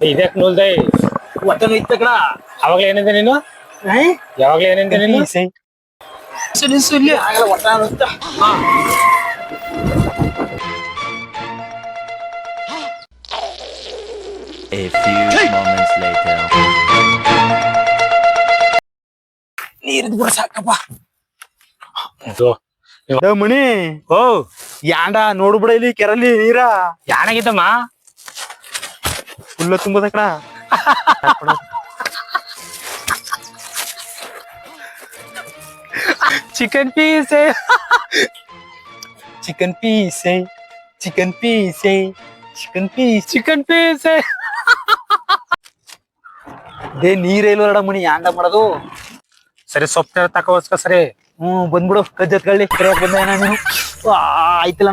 ಇದ್ಯಾಕ್ ನೋಲ್ದೆ ಒಟ್ಟನು ಇತ್ತ ಕಡ ಅವಾಗ್ಲೇ ಏನಿದೆ ನೀನು ಯಾವಾಗ್ಲೇ ಏನಿದೆ ನೀನು ಆಗಲ್ಲ ಒಟ್ಟ ಅನ್ನುತ್ತ. A few moments later. ನೀರಿದ್ ಕೂಡ ಸಾಕಪ್ಪ. ಮಣಿ ಓ ಯಾಂಡ ನೋಡ್ಬಿಡ ಇಲ್ಲಿ ಕೆರಲ್ಲಿ ನೀರ ಯಾಣಾಗಿದ್ದಮ್ಮ ಫುಲ್ಲ ತುಂಬದ ಕಡ chicken piece chicken piece chicken piece chicken piece chicken piece ದೇ ನೀರ್ ಇಲ್ವಡ ಮಣಿ ಯಾಂಡ ಮಾಡೋದು. ಸರಿ ಸೊಪ್ಪು ತಕೋಸ್ಕ ಸರಿ ಬಂದ್ಬಿಡು ಕಜ್ಜತ್ ಕಳ್ಳಿ ಕರಿಯಾಕ್ ಬಂದ ನೀನು ಆಯ್ತಿಲ್ಲ